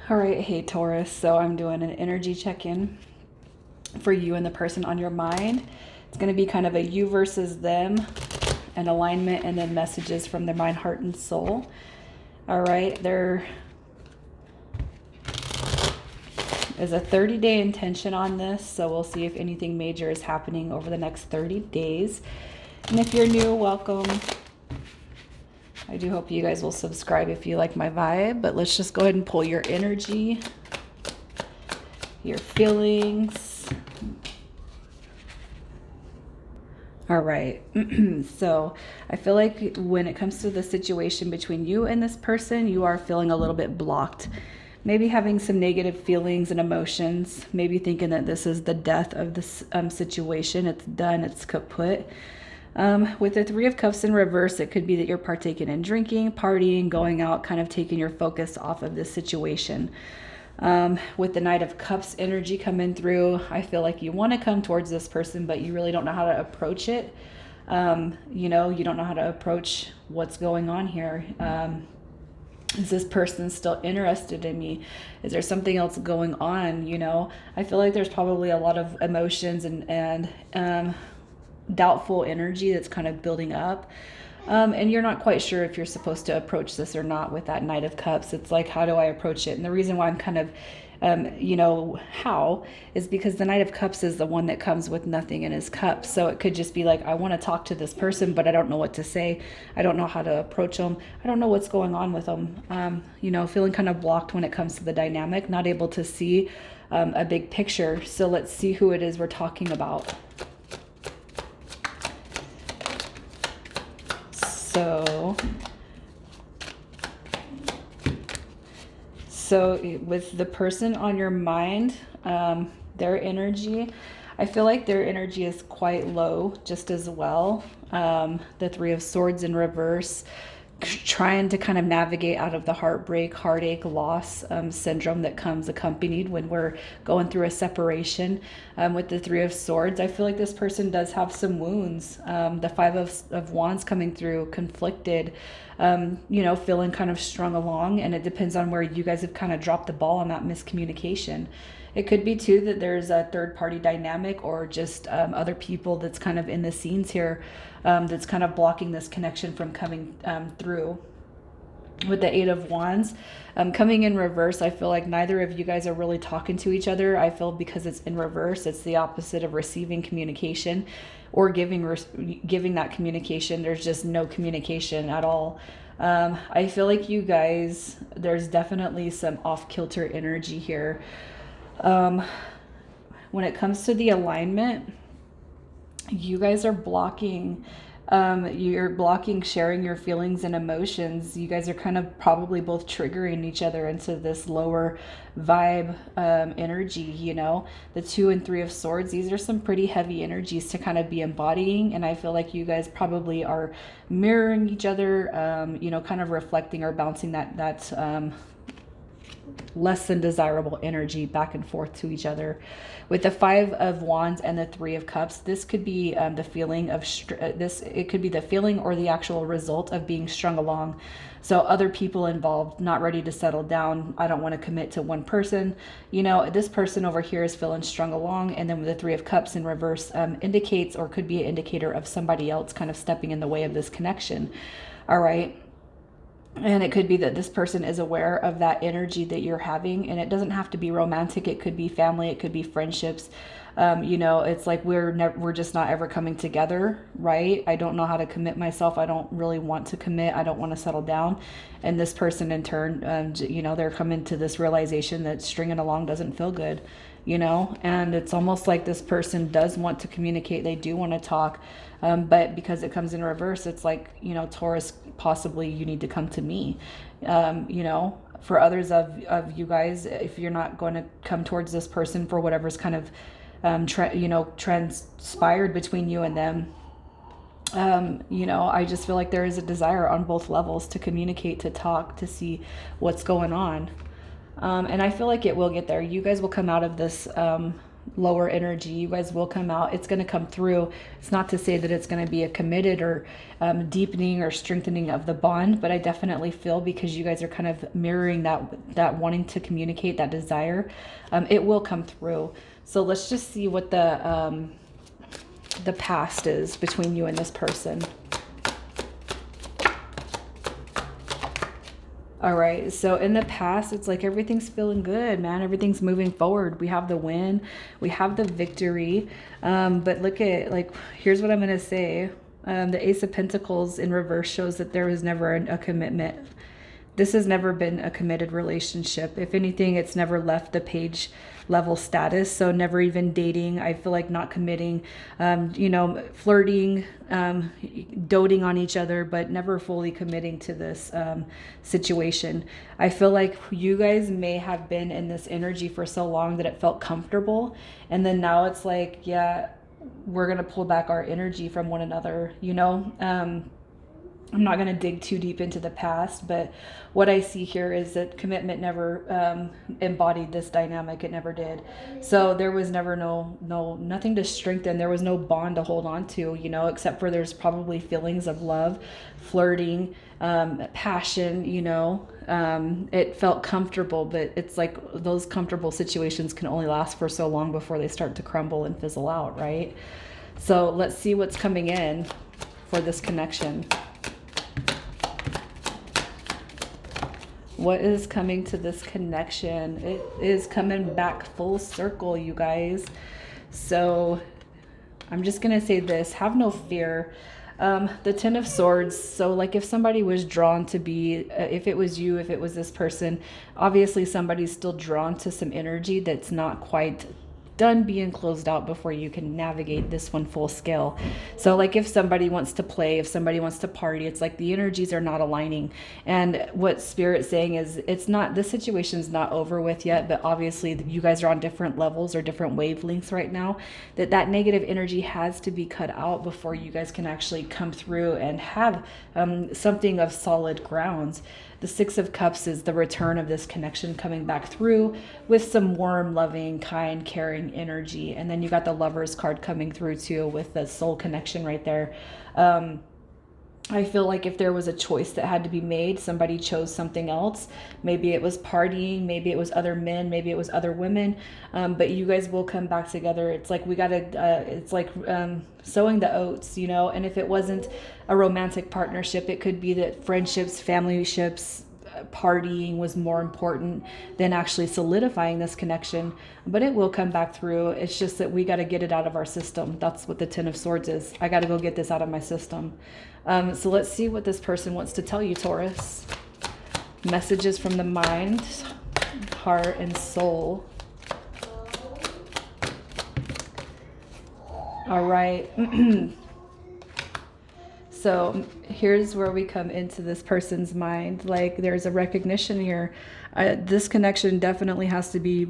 All right, hey Taurus. So I'm doing an energy check-in for you and the person on your mind. It's going to be kind of a you versus them, an alignment, and then messages from their mind, heart, and soul. All right, there is a 30-day intention on this, so we'll see if anything major is happening over the next 30 days. And if you're new, welcome. I do hope you guys will subscribe if you like my vibe, but let's just go ahead and pull your energy, your feelings. All right. So I feel like when it comes to the situation between you and this person, you are feeling a little bit blocked. Maybe having some negative feelings and emotions, maybe thinking that this is the death of this situation. It's done, it's kaput. With the Three of Cups in reverse, it could be that you're partaking in drinking, partying, going out, kind of taking your focus off of this situation. With the Knight of Cups energy coming through, I feel like you want to come towards this person, but you really don't know how to approach it. You don't know how to approach what's going on here. Is this person still interested in me? Is there something else going on? I feel like there's probably a lot of emotions and doubtful energy that's kind of building up. And you're not quite sure if you're supposed to approach this or not with that Knight of Cups. It's like, how do I approach it? And the reason why I'm kind of, how is because the Knight of Cups is the one that comes with nothing in his cup. So it could just be like, I want to talk to this person, but I don't know what to say. I don't know how to approach them. I don't know what's going on with them. Feeling kind of blocked when it comes to the dynamic, not able to see a big picture. So let's see who it is we're talking about. So with the person on your mind, their energy, I feel like their energy is quite low just as well. The Three of Swords in reverse, trying to kind of navigate out of the heartbreak, heartache, loss syndrome that comes accompanied when we're going through a separation. With the Three of Swords, I feel like this person does have some wounds. The Five of Wands coming through, conflicted, feeling kind of strung along, and it depends on where you guys have kind of dropped the ball on that miscommunication. It could be too that there's a third party dynamic or just other people that's kind of in the scenes here that's kind of blocking this connection from coming through. With the Eight of Wands coming in reverse, I feel like neither of you guys are really talking to each other. I feel because it's in reverse, it's the opposite of receiving communication or giving that communication. There's just no communication at all. I feel like you guys, there's definitely some off-kilter energy here. When it comes to the alignment, you guys are blocking sharing your feelings and emotions. You guys are kind of probably both triggering each other into this lower vibe energy. The Two and Three of Swords, these are some pretty heavy energies to kind of be embodying, and I feel like you guys probably are mirroring each other, kind of reflecting or bouncing that less than desirable energy back and forth to each other. With the Five of Wands and the Three of Cups, this could be the feeling of it could be the feeling or the actual result of being strung along. So other people involved, not ready to settle down. I don't want to commit to one person. This person over here is feeling strung along, and then with the Three of Cups in reverse indicates or could be an indicator of somebody else kind of stepping in the way of this connection. All right. And it could be that this person is aware of that energy that you're having, and it doesn't have to be romantic. It could be family. It could be friendships. It's like we're just not ever coming together, right? I don't know how to commit myself. I don't really want to commit. I don't want to settle down. And this person in turn, they're coming to this realization that stringing along doesn't feel good, and it's almost like this person does want to communicate. They do want to talk. But because it comes in reverse, it's like, Taurus, possibly you need to come to me. For others of you guys, if you're not going to come towards this person for whatever's kind of, transpired between you and them, I just feel like there is a desire on both levels to communicate, to talk, to see what's going on. And I feel like it will get there. You guys will come out of this lower energy. You guys will come out. It's going to come through. It's not to say that it's going to be a committed or deepening or strengthening of the bond, but I definitely feel, because you guys are kind of mirroring that wanting to communicate, that desire, it will come through. So let's just see what the past is between you and this person. All right, so in the past, it's like everything's feeling good, man. Everything's moving forward. We have the win, we have the victory. But look at, like, here's what I'm going to say. The Ace of Pentacles in reverse shows that there was never a commitment. This has never been a committed relationship. If anything, it's never left the page level status. So never even dating. I feel like not committing, flirting, doting on each other, but never fully committing to this situation. I feel like you guys may have been in this energy for so long that it felt comfortable. And then now it's like, yeah, we're going to pull back our energy from one another, I'm not going to dig too deep into the past, but what I see here is that commitment never embodied this dynamic. It never did. So there was never nothing to strengthen. There was no bond to hold on to, except for there's probably feelings of love, flirting, passion, it felt comfortable, but it's like those comfortable situations can only last for so long before they start to crumble and fizzle out, right? So let's see what's coming in for this connection. What is coming to this connection? It is coming back full circle, you guys. So I'm just going to say this. Have no fear. The Ten of Swords. So like if somebody was drawn to be, if it was you, if it was this person, obviously somebody's still drawn to some energy that's not quite done being closed out before you can navigate this one full scale. So like if somebody wants to play, if somebody wants to party, it's like the energies are not aligning. And what Spirit's saying is it's not, this situation's not over with yet, but obviously you guys are on different levels or different wavelengths right now, that negative energy has to be cut out before you guys can actually come through and have something of solid grounds. The Six of Cups is the return of this connection coming back through with some warm, loving, kind, caring energy. And then you got the Lovers card coming through too with the soul connection right there. I feel like if there was a choice that had to be made, somebody chose something else. Maybe it was partying, maybe it was other men, maybe it was other women. But you guys will come back together. It's like it's like sowing the oats, And if it wasn't a romantic partnership, it could be that friendships, familyships, partying was more important than actually solidifying this connection. But it will come back through. It's just that we got to get it out of our system. That's what the Ten of Swords is. I got to go get this out of my system. So let's see what this person wants to tell you, Taurus. Messages from the mind, heart, and soul. All right. So here's where we come into this person's mind. Like there's a recognition here. This connection definitely has to be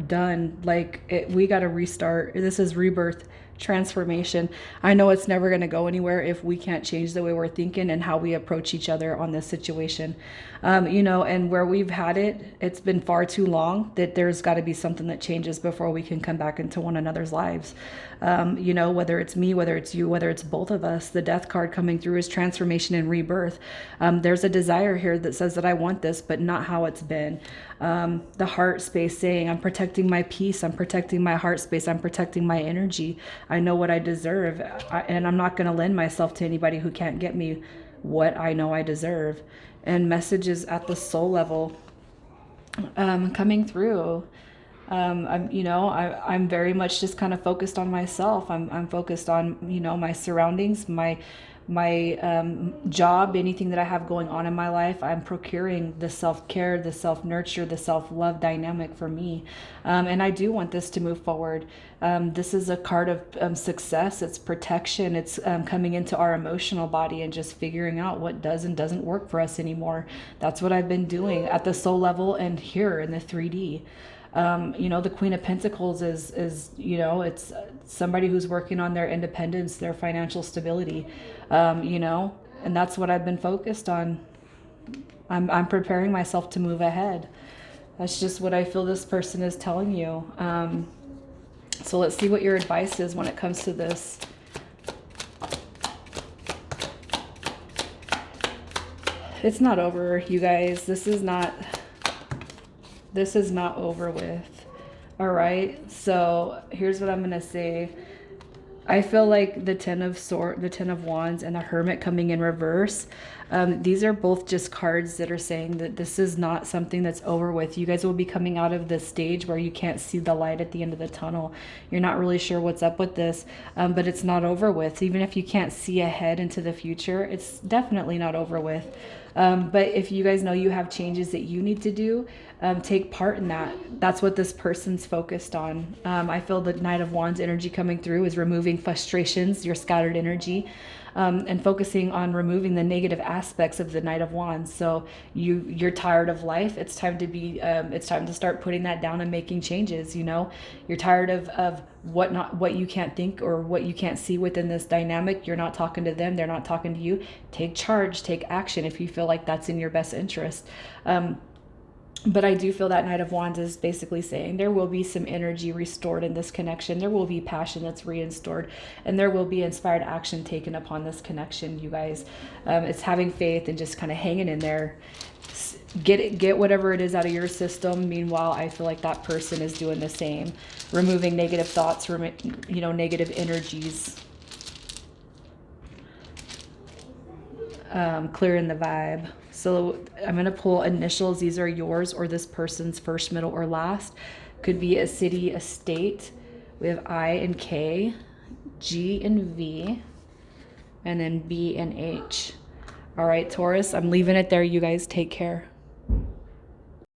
done. Like we got to restart. This is rebirth, transformation. I know it's never going to go anywhere if we can't change the way we're thinking and how we approach each other on this situation. And where we've had it, it's been far too long that there's got to be something that changes before we can come back into one another's lives. Whether it's me, whether it's you, whether it's both of us, the Death card coming through is transformation and rebirth. There's a desire here that says that I want this, but not how it's been. The heart space saying, I'm protecting my peace, I'm protecting my heart space, I'm protecting my energy. I know what I deserve, and I'm not going to lend myself to anybody who can't get me what I know I deserve. And messages at the soul level coming through. I'm very much just kind of focused on myself. I'm focused on, my surroundings, my job, anything that I have going on in my life. I'm procuring the self-care, the self-nurture, the self-love dynamic for me. And I do want this to move forward. This is a card of success. It's protection. It's coming into our emotional body and just figuring out what does and doesn't work for us anymore. That's what I've been doing at the soul level and here in the 3D. The Queen of Pentacles is it's somebody who's working on their independence, their financial stability, and that's what I've been focused on. I'm preparing myself to move ahead. That's just what I feel this person is telling you. So let's see what your advice is when it comes to this. It's not over, you guys. This is not over with. All right. So here's what I'm going to say. I feel like the Ten of Wands and the Hermit coming in reverse. These are both just cards that are saying that this is not something that's over with. You guys will be coming out of this stage where you can't see the light at the end of the tunnel. You're not really sure what's up with this, but it's not over with. Even if you can't see ahead into the future, it's definitely not over with. But if you guys know you have changes that you need to do, take part in that. That's what this person's focused on. I feel the Knight of Wands energy coming through is removing frustrations, your scattered energy, and focusing on removing the negative aspects of the Knight of Wands. So you're tired of life. It's time to start putting that down and making changes. You know, you're tired of what you can't think or what you can't see within this dynamic. You're not talking to them, they're not talking to you. Take charge, take action if you feel like that's in your best interest. But I do feel that Knight of Wands is basically saying there will be some energy restored in this connection. There will be passion that's restored, and there will be inspired action taken upon this connection, you guys. It's having faith and just kind of hanging in there. Get whatever it is out of your system. Meanwhile, I feel like that person is doing the same, removing negative thoughts, negative energies, clearing the vibe. So I'm going to pull initials. These are yours or this person's first, middle, or last. Could be a city, a state. We have I and K, G and V, and then B and H. All right, Taurus, I'm leaving it there. You guys take care.